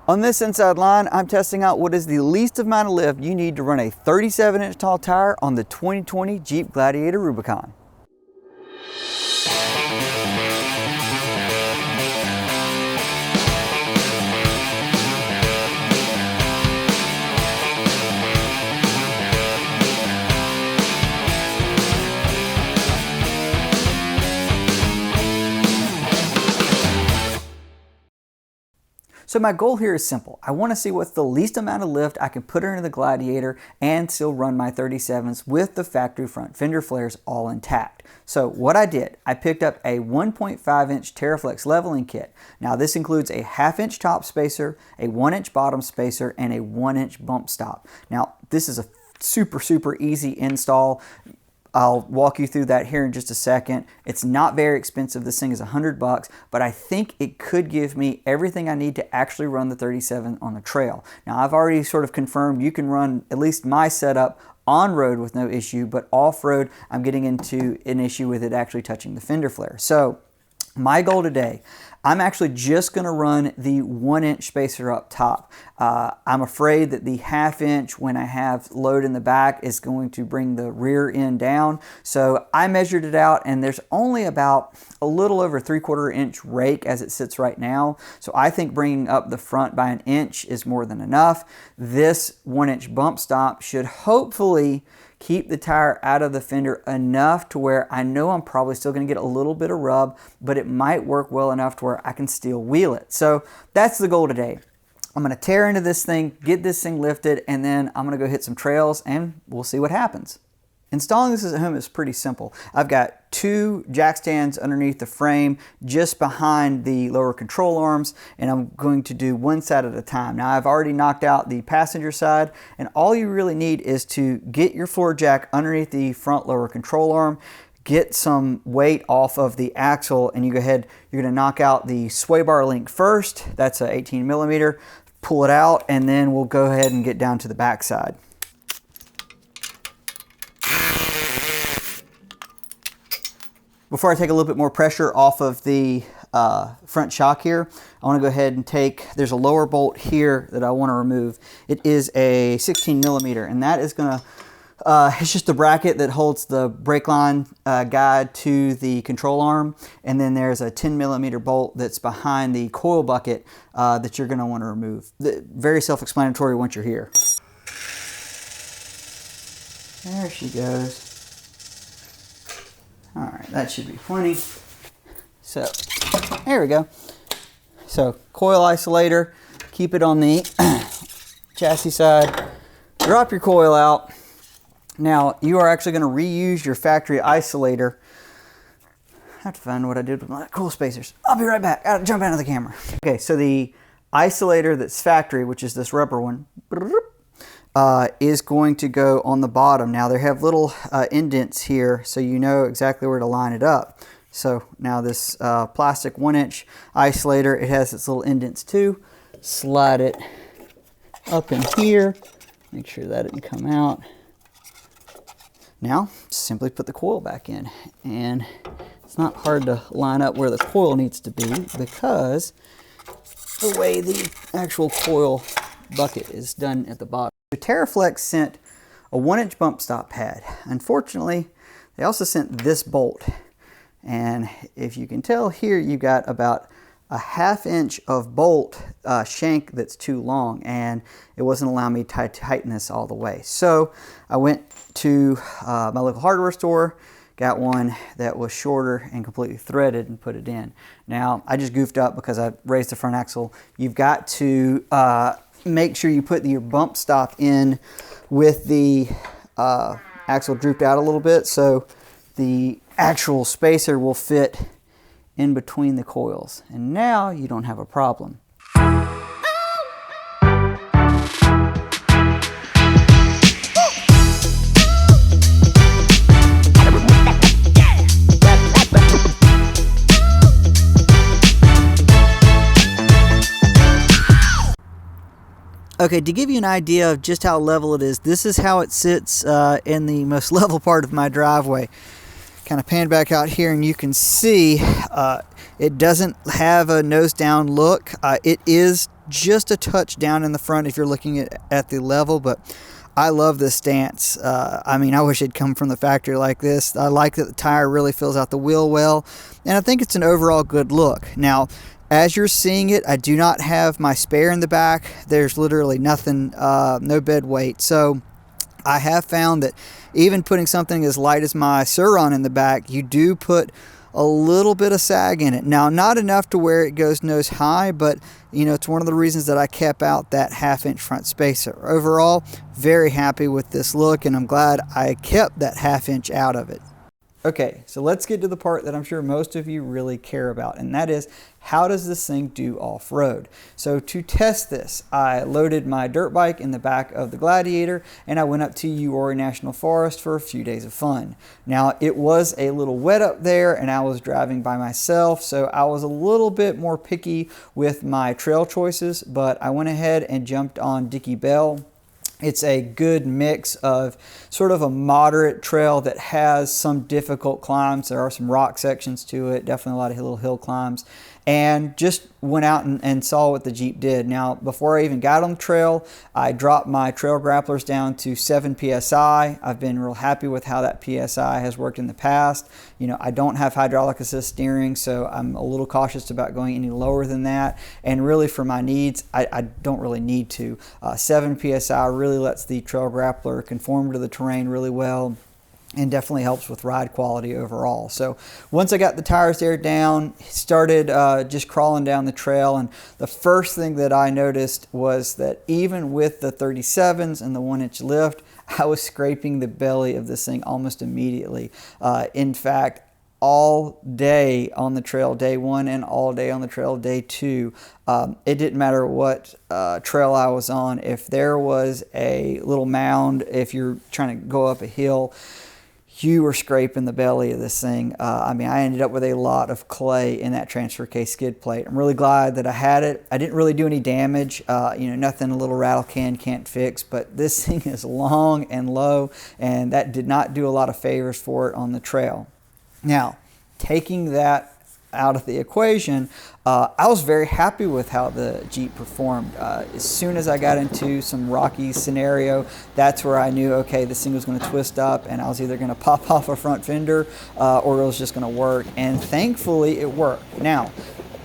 On this inside line, I'm testing out what is the least amount of lift you need to run a 37-inch tall tire on the 2020 Jeep Gladiator Rubicon. So my goal here is simple. I want to see what's the least amount of lift I can put into the Gladiator and still run my 37s with the factory front fender flares all intact. So what I did, I picked up a 1.5-inch TeraFlex leveling kit. Now this includes a 1/2-inch top spacer, a 1-inch bottom spacer, and a 1-inch bump stop. Now this is a super easy install. I'll walk you through that here in just a second. It's not very expensive. This thing is $100, but I think it could give me everything I need to actually run the 37 on the trail. Now, I've already sort of confirmed you can run at least my setup on road with no issue, but off road, I'm getting into an issue with it actually touching the fender flare. So my goal today, I'm actually just going to run the 1-inch spacer up top. I'm afraid that the 1/2-inch, when I have load in the back, is going to bring the rear end down. So I measured it out, and there's only about a little over 3/4 inch rake as it sits right now. So I think bringing up the front by 1 inch is more than enough. This 1-inch bump stop should hopefully keep the tire out of the fender enough to where I know I'm probably still going to get a little bit of rub, but it might work well enough to where I can still wheel it. So that's the goal today. I'm going to tear into this thing, get this thing lifted, and then I'm going to go hit some trails and we'll see what happens. Installing this at home is pretty simple. I've got 2 jack stands underneath the frame just behind the lower control arms, and I'm going to do one side at a time. Now I've already knocked out the passenger side, and all you really need is to get your floor jack underneath the front lower control arm, get some weight off of the axle, and you go ahead, you're going to knock out the sway bar link first. That's a 18 millimeter. Pull it out, and then we'll go ahead and get down to the back side. Before I take a little bit more pressure off of the front shock here, I want to go ahead and there's a lower bolt here that I want to remove. It is a 16 millimeter, and that is going to, it's just the bracket that holds the brake line guide to the control arm, and then there's a 10 millimeter bolt that's behind the coil bucket that you're going to want to remove. Very self-explanatory once you're here. There she goes. All right, that should be plenty. So, there we go. So, coil isolator, keep it on the chassis side. Drop your coil out. Now, you are actually going to reuse your factory isolator. I have to find what I did with my coil spacers. I'll be right back. I'll jump out of the camera. Okay, so the isolator that's factory, which is this rubber one, is going to go on the bottom. Now they have little indents here, so you know exactly where to line it up. So now this plastic 1-inch isolator, it has its little indents too. Slide it up in here, make sure that didn't come out. Now simply put the coil back in, and it's not hard to line up where the coil needs to be because the way the actual coil bucket is done at the bottom. So TeraFlex sent a 1-inch bump stop pad. Unfortunately, they also sent this bolt. And if you can tell here, you got about a 1/2 inch of bolt shank that's too long, and it wasn't allowing me to tighten this all the way. So I went to my local hardware store, got one that was shorter and completely threaded, and put it in. Now, I just goofed up because I raised the front axle. You've got to make sure you put your bump stop in with the axle drooped out a little bit, so the actual spacer will fit in between the coils. And now you don't have a problem. Okay, to give you an idea of just how level it is, this is how it sits in the most level part of my driveway. kind of pan back out here and you can see it doesn't have a nose down look. It is just a touch down in the front if you're looking at the level, but I love this stance. I mean, I wish it'd come from the factory like this. I like that the tire really fills out the wheel well, and I think it's an overall good look. Now, as you're seeing it, I do not have my spare in the back. There's literally nothing, no bed weight. So I have found that even putting something as light as my Sur-Ron in the back, you do put a little bit of sag in it. Now, not enough to where it goes nose high, but you know, it's one of the reasons that I kept out that 1/2 inch front spacer. Overall, very happy with this look, and I'm glad I kept that 1/2 inch out of it. Okay, so let's get to the part that I'm sure most of you really care about, and that is, how does this thing do off-road? So to test this, I loaded my dirt bike in the back of the Gladiator, and I went up to Uwharrie National Forest for a few days of fun. Now, it was a little wet up there, and I was driving by myself, so I was a little bit more picky with my trail choices, but I went ahead and jumped on Dickey Bell. It's a good mix of sort of a moderate trail that has some difficult climbs. There are some rock sections to it, definitely a lot of little hill climbs, and just went out and saw what the Jeep did. Now, before I even got on the trail, I dropped my trail grapplers down to 7 PSI. I've been real happy with how that PSI has worked in the past. You know, I don't have hydraulic assist steering, so I'm a little cautious about going any lower than that. And really for my needs, I don't really need to. 7 PSI really lets the trail grappler conform to the terrain really well, and definitely helps with ride quality overall. So once I got the tires aired down, started just crawling down the trail, and the first thing that I noticed was that even with the 37s and the 1-inch lift, I was scraping the belly of this thing almost immediately. In fact, all day on the trail day 1 and all day on the trail day 2, it didn't matter what trail I was on. If there was a little mound, if you're trying to go up a hill, you were scraping the belly of this thing. I mean, I ended up with a lot of clay in that transfer case skid plate. I'm really glad that I had it. I didn't really do any damage. You know, nothing a little rattle can can't fix, but this thing is long and low, and that did not do a lot of favors for it on the trail. Now, taking that out of the equation, I was very happy with how the Jeep performed. As soon as I got into some rocky scenario, that's where I knew, okay, this thing was going to twist up, and I was either going to pop off a front fender or it was just going to work, and thankfully it worked. Now,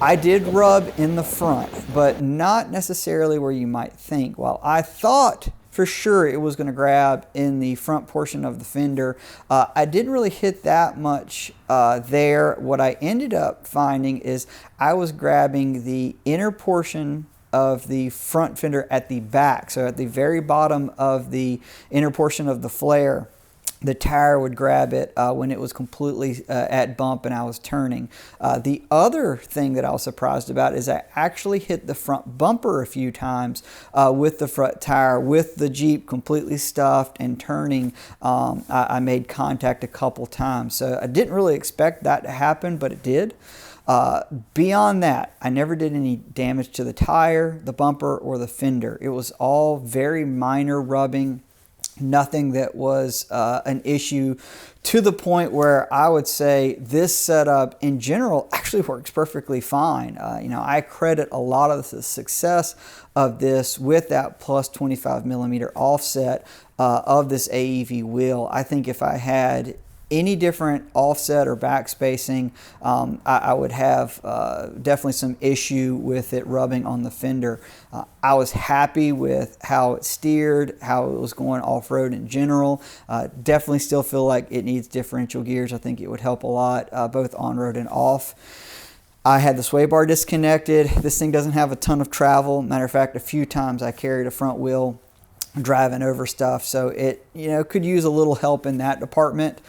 I did rub in the front, but not necessarily where you might think. While I thought for sure it was going to grab in the front portion of the fender, I didn't really hit that much there. What I ended up finding is I was grabbing the inner portion of the front fender at the back. So at the very bottom of the inner portion of the flare, the tire would grab it when it was completely at bump and I was turning. The other thing that I was surprised about is I actually hit the front bumper a few times with the front tire. With the Jeep completely stuffed and turning, I made contact a couple times. So I didn't really expect that to happen, but it did. Beyond that, I never did any damage to the tire, the bumper, or the fender. It was all very minor rubbing. Nothing that was an issue, to the point where I would say this setup in general actually works perfectly fine. You know, I credit a lot of the success of this with that plus 25 millimeter offset of this AEV wheel. I think if I had any different offset or back spacing, I would have definitely some issue with it rubbing on the fender. I was happy with how it steered, how it was going off-road in general. Definitely still feel like it needs differential gears. I think it would help a lot, both on-road and off. I had the sway bar disconnected. This thing doesn't have a ton of travel. Matter of fact, a few times I carried a front wheel driving over stuff, so it, you know, could use a little help in that department.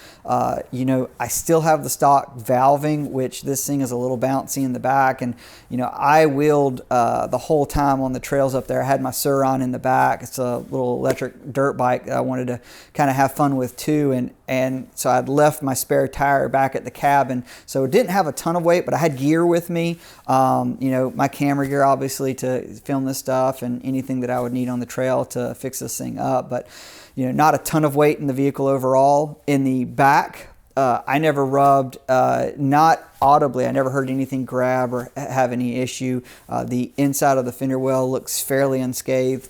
You know, I still have the stock valving, which this thing is a little bouncy in the back, and you know, I wheeled the whole time on the trails up there. I had my Sur-Ron in the back. It's a little electric dirt bike that I wanted to kind of have fun with too, and so I'd left my spare tire back at the cabin, so it didn't have a ton of weight, but I had gear with me. You know, my camera gear obviously to film this stuff and anything that I would need on the trail to fix this thing up, but you know, not a ton of weight in the vehicle overall. In the back, I never rubbed, not audibly. I never heard anything grab or have any issue. The inside of the fender well looks fairly unscathed.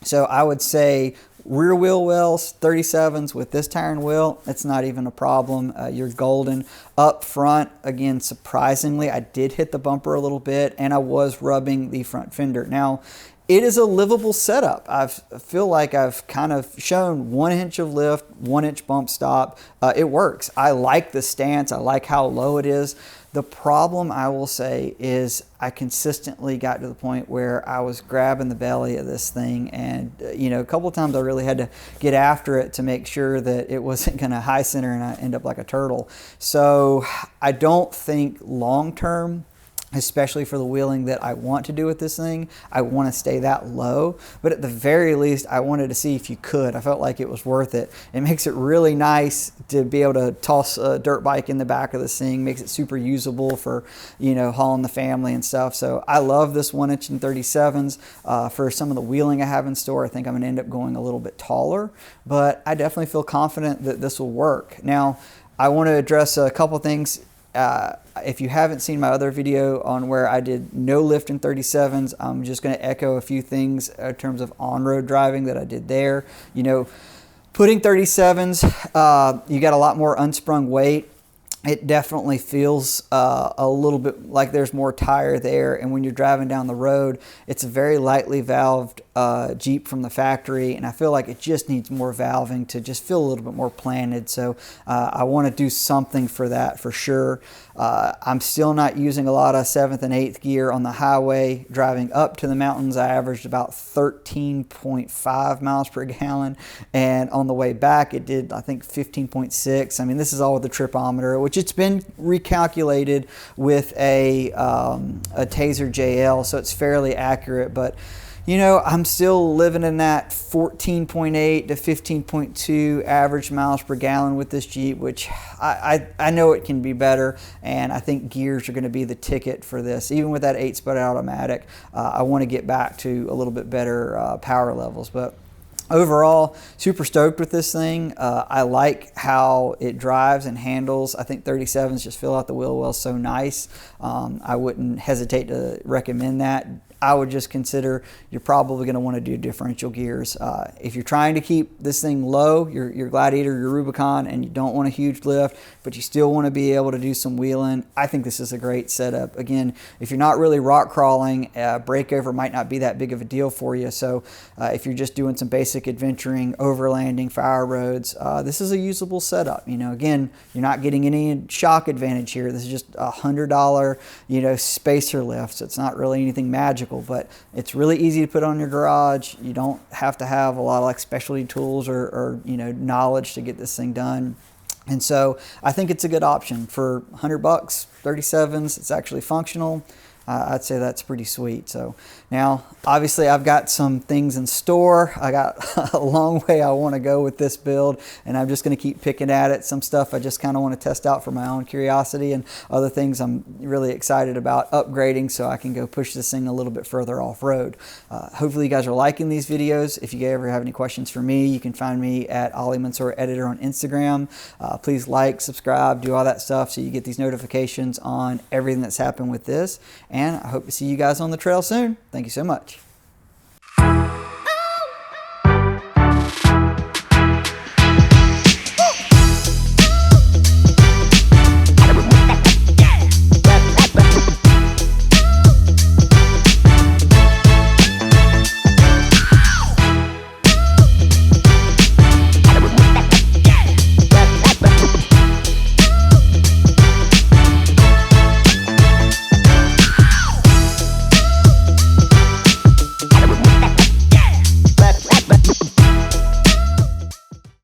So I would say rear wheel wells, 37s with this tire and wheel, it's not even a problem. You're golden. Up front, again, surprisingly, I did hit the bumper a little bit, and I was rubbing the front fender. Now, it is a livable setup. I feel like I've kind of shown 1 inch of lift, 1 inch bump stop. It works. I like the stance. I like how low it is. The problem, I will say, is I consistently got to the point where I was grabbing the belly of this thing, and you know, a couple of times I really had to get after it to make sure that it wasn't going to high center and I end up like a turtle. So I don't think long term, especially for the wheeling that I want to do with this thing, I want to stay that low. But at the very least, I wanted to see if you could. I felt like it was worth it. It makes it really nice to be able to toss a dirt bike in the back of this thing. Makes it super usable for, you know, hauling the family and stuff. So I love this 1 inch and 37s. For some of the wheeling I have in store, I think I'm going to end up going a little bit taller. But I definitely feel confident that this will work. Now, I want to address a couple things. If you haven't seen my other video on where I did no lift in 37s, I'm just going to echo a few things in terms of on-road driving that I did there. You know, putting 37s, you got a lot more unsprung weight. It definitely feels a little bit like there's more tire there, and when you're driving down the road, it's a very lightly valved Jeep from the factory, and I feel like it just needs more valving to just feel a little bit more planted. So I want to do something for that for sure. I'm still not using a lot of 7th and 8th gear on the highway. Driving up to the mountains, I averaged about 13.5 miles per gallon, and on the way back it did, I think, 15.6. I mean, this is all with the tripometer, which it's been recalculated with a Taser JL, so it's fairly accurate. But you know, I'm still living in that 14.8 to 15.2 average miles per gallon with this Jeep, which I know it can be better, and I think gears are going to be the ticket for this. Even with that 8-spoke automatic, I want to get back to a little bit better power levels. But overall, super stoked with this thing. I like how it drives and handles. I think 37s just fill out the wheel well so nice. I wouldn't hesitate to recommend that. I would just consider you're probably going to want to do differential gears. If you're trying to keep this thing low, your Gladiator, your Rubicon, and you don't want a huge lift, but you still want to be able to do some wheeling, I think this is a great setup. Again, if you're not really rock crawling, breakover might not be that big of a deal for you. So if you're just doing some basic adventuring, overlanding, fire roads, this is a usable setup. You know, again, you're not getting any shock advantage here. This is just $100, you know, spacer lift. So it's not really anything magical, but it's really easy to put on your garage. You don't have to have a lot of like specialty tools or you know, knowledge to get this thing done. And so I think it's a good option for $100, 37s. It's actually functional. I'd say that's pretty sweet. So now, obviously, I've got some things in store. I got a long way I want to go with this build, and I'm just going to keep picking at it. Some stuff I just kind of want to test out for my own curiosity, and other things I'm really excited about upgrading so I can go push this thing a little bit further off-road. Hopefully, you guys are liking these videos. If you ever have any questions for me, you can find me at Ali Mansour Editor on Instagram. Please like, subscribe, do all that stuff so you get these notifications on everything that's happened with this. And I hope to see you guys on the trail soon. Thank you so much.